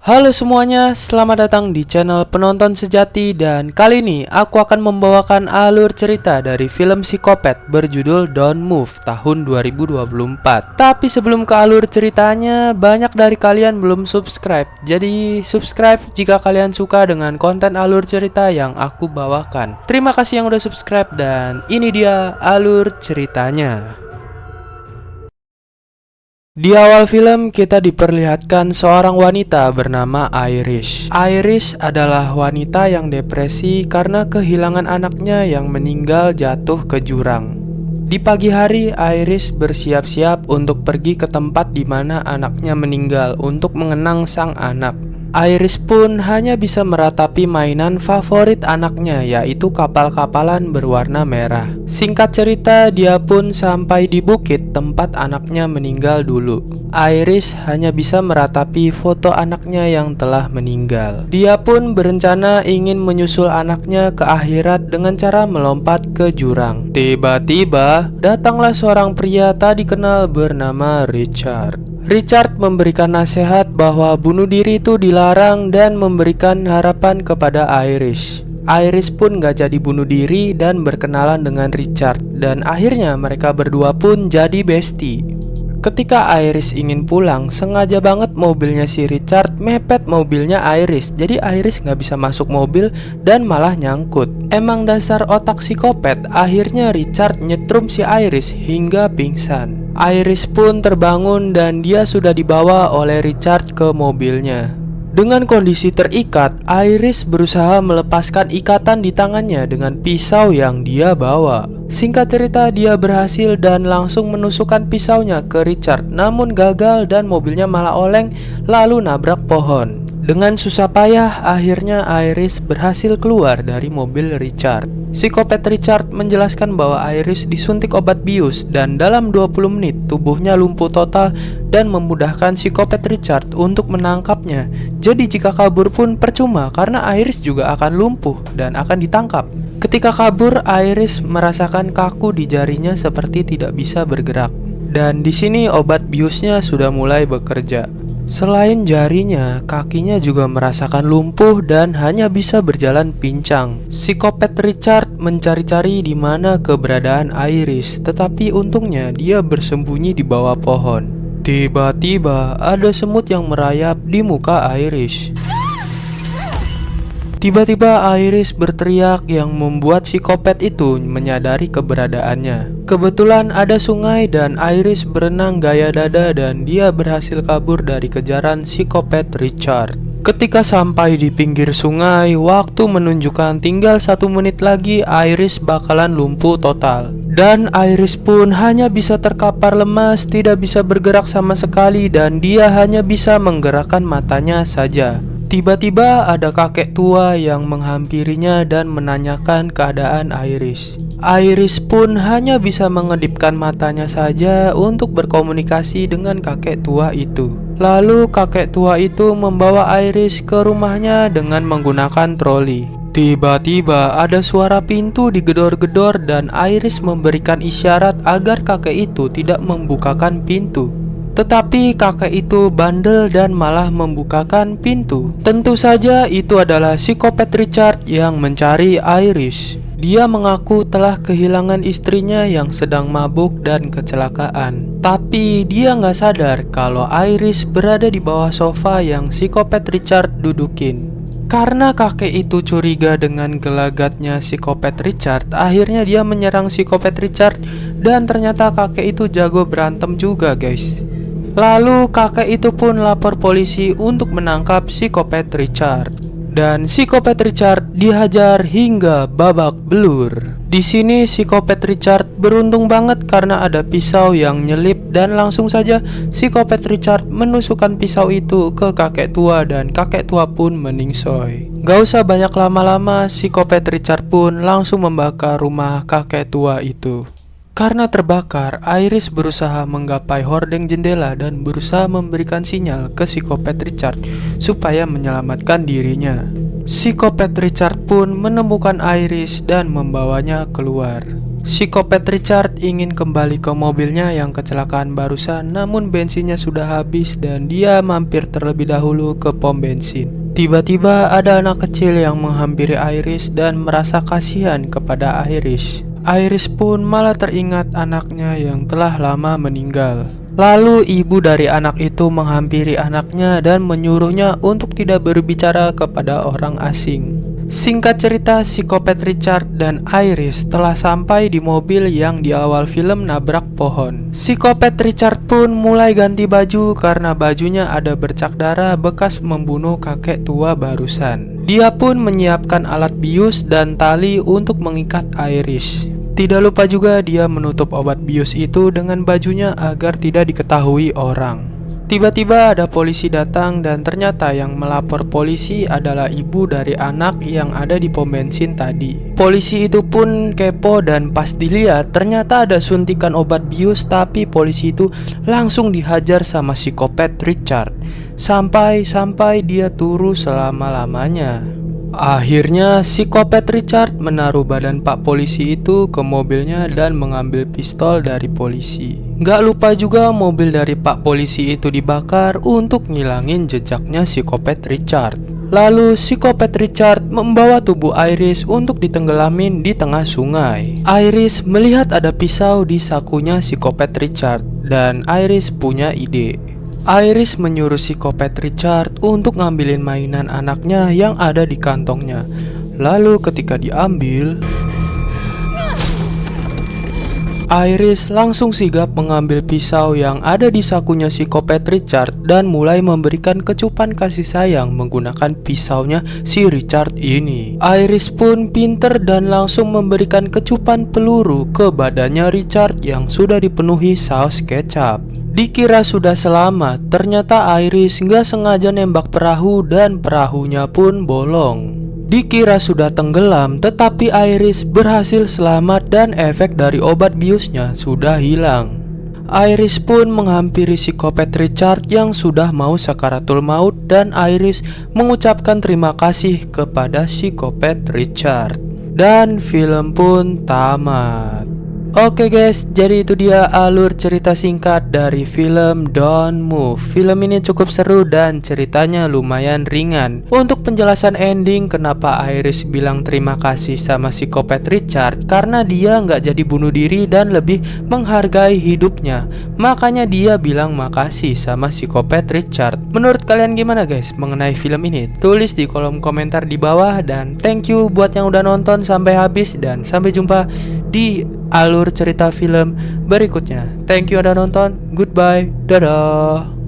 Halo semuanya, selamat datang di channel Penonton Sejati. Dan kali ini aku akan membawakan alur cerita dari film Psikopat berjudul Don't Move tahun 2024. Tapi sebelum ke alur ceritanya, banyak dari kalian belum subscribe. Jadi subscribe jika kalian suka dengan konten alur cerita yang aku bawakan. Terima kasih yang udah subscribe dan ini dia alur ceritanya. Di awal film kita diperlihatkan seorang wanita bernama Iris. Iris adalah wanita yang depresi karena kehilangan anaknya yang meninggal jatuh ke jurang. Di pagi hari, Iris bersiap-siap untuk pergi ke tempat di mana anaknya meninggal untuk mengenang sang anak. Iris pun hanya bisa meratapi mainan favorit anaknya, yaitu kapal-kapalan berwarna merah. Singkat cerita, dia pun sampai di bukit tempat anaknya meninggal dulu. Iris hanya bisa meratapi foto anaknya yang telah meninggal. Dia pun berencana ingin menyusul anaknya ke akhirat dengan cara melompat ke jurang. Tiba-tiba, datanglah seorang pria tak dikenal bernama Richard. Richard memberikan nasihat bahwa bunuh diri itu dilarang dan memberikan harapan kepada Iris. Iris pun gak jadi bunuh diri dan berkenalan dengan Richard, dan akhirnya mereka berdua pun jadi bestie. Ketika Iris ingin pulang, sengaja banget mobilnya si Richard mepet mobilnya Iris. Jadi Iris gak bisa masuk mobil dan malah nyangkut. Emang dasar otak psikopat, akhirnya Richard nyetrum si Iris hingga pingsan. Iris pun terbangun dan dia sudah dibawa oleh Richard ke mobilnya. Dengan kondisi terikat, Iris berusaha melepaskan ikatan di tangannya dengan pisau yang dia bawa. Singkat cerita, dia berhasil dan langsung menusukkan pisaunya ke Richard, namun gagal dan mobilnya malah oleng lalu nabrak pohon. Dengan susah payah, akhirnya Iris berhasil keluar dari mobil Richard. Psikopat Richard menjelaskan bahwa Iris disuntik obat bius dan dalam 20 menit tubuhnya lumpuh total dan memudahkan psikopat Richard untuk menangkapnya. Jadi jika kabur pun percuma karena Iris juga akan lumpuh dan akan ditangkap. Ketika kabur, Iris merasakan kaku di jarinya seperti tidak bisa bergerak. Dan di sini obat biusnya sudah mulai bekerja. Selain jarinya, kakinya juga merasakan lumpuh dan hanya bisa berjalan pincang. Psikopat Richard mencari-cari di mana keberadaan Iris, tetapi untungnya dia bersembunyi di bawah pohon. Tiba-tiba ada semut yang merayap di muka Iris. Tiba-tiba Iris berteriak yang membuat psikopat itu menyadari keberadaannya. Kebetulan ada sungai dan Iris berenang gaya dada dan dia berhasil kabur dari kejaran psikopat Richard. Ketika sampai di pinggir sungai, waktu menunjukkan tinggal 1 menit lagi Iris bakalan lumpuh total. Dan Iris pun hanya bisa terkapar lemas, tidak bisa bergerak sama sekali dan dia hanya bisa menggerakkan matanya saja. Tiba-tiba ada kakek tua yang menghampirinya dan menanyakan keadaan Iris. Iris pun hanya bisa mengedipkan matanya saja untuk berkomunikasi dengan kakek tua itu. Lalu kakek tua itu membawa Iris ke rumahnya dengan menggunakan troli. Tiba-tiba ada suara pintu digedor-gedor dan Iris memberikan isyarat agar kakek itu tidak membukakan pintu. Tetapi kakek itu bandel dan malah membukakan pintu. Tentu saja itu adalah psikopat Richard yang mencari Iris. Dia mengaku telah kehilangan istrinya yang sedang mabuk dan kecelakaan. Tapi dia nggak sadar kalau Iris berada di bawah sofa yang psikopat Richard dudukin. Karena kakek itu curiga dengan gelagatnya psikopat Richard, akhirnya dia menyerang psikopat Richard dan ternyata kakek itu jago berantem juga, guys. Lalu kakek itu pun lapor polisi untuk menangkap psikopat Richard. Dan psikopat Richard dihajar hingga babak belur. Di sini psikopat Richard beruntung banget karena ada pisau yang nyelip dan langsung saja psikopat Richard menusukkan pisau itu ke kakek tua dan kakek tua pun meningsoy. Gak usah banyak lama-lama, psikopat Richard pun langsung membakar rumah kakek tua itu. Karena terbakar, Iris berusaha menggapai hordeng jendela dan berusaha memberikan sinyal ke psikopat Richard supaya menyelamatkan dirinya. Psikopat Richard pun menemukan Iris dan membawanya keluar. Psikopat Richard ingin kembali ke mobilnya yang kecelakaan barusan, namun bensinnya sudah habis dan dia mampir terlebih dahulu ke pom bensin. Tiba-tiba ada anak kecil yang menghampiri Iris dan merasa kasihan kepada Iris. Iris pun malah teringat anaknya yang telah lama meninggal. Lalu ibu dari anak itu menghampiri anaknya dan menyuruhnya untuk tidak berbicara kepada orang asing. Singkat cerita, psikopat Richard dan Iris telah sampai di mobil yang di awal film nabrak pohon. Psikopat Richard pun mulai ganti baju karena bajunya ada bercak darah bekas membunuh kakek tua barusan. Dia pun menyiapkan alat bius dan tali untuk mengikat Iris. Tidak lupa juga dia menutup obat bius itu dengan bajunya agar tidak diketahui orang. Tiba-tiba ada polisi datang dan ternyata yang melapor polisi adalah ibu dari anak yang ada di pom bensin tadi. Polisi itu pun kepo dan pas dilihat ternyata ada suntikan obat bius, tapi polisi itu langsung dihajar sama psikopat Richard sampai dia turu selama-lamanya. Akhirnya psikopat Richard menaruh badan pak polisi itu ke mobilnya dan mengambil pistol dari polisi. Gak lupa juga mobil dari pak polisi itu dibakar untuk ngilangin jejaknya psikopat Richard. Lalu psikopat Richard membawa tubuh Iris untuk ditenggelamin di tengah sungai. Iris melihat ada pisau di sakunya psikopat Richard dan Iris punya ide. Iris menyuruh psikopat Richard untuk ngambilin mainan anaknya yang ada di kantongnya. Lalu ketika diambil, Iris langsung sigap mengambil pisau yang ada di sakunya psikopat Richard dan mulai memberikan kecupan kasih sayang menggunakan pisaunya si Richard ini. Iris pun pinter dan langsung memberikan kecupan peluru ke badannya Richard yang sudah dipenuhi saus kecap. Dikira sudah selamat, ternyata Iris nggak sengaja nembak perahu dan perahunya pun bolong. Dikira sudah tenggelam, tetapi Iris berhasil selamat dan efek dari obat biusnya sudah hilang. Iris pun menghampiri psikopat Richard yang sudah mau sakaratul maut dan Iris mengucapkan terima kasih kepada psikopat Richard. Dan film pun tamat. Oke guys, jadi itu dia alur cerita singkat dari film Don't Move. Film ini cukup seru dan ceritanya lumayan ringan. Untuk penjelasan ending kenapa Iris bilang terima kasih sama psikopat Richard, karena dia nggak jadi bunuh diri dan lebih menghargai hidupnya. Makanya dia bilang makasih sama psikopat Richard. Menurut kalian gimana guys mengenai film ini? Tulis di kolom komentar di bawah. Dan thank you buat yang udah nonton sampai habis, dan sampai jumpa di alur cerita film berikutnya. Thank you udah nonton. Goodbye. Dadah.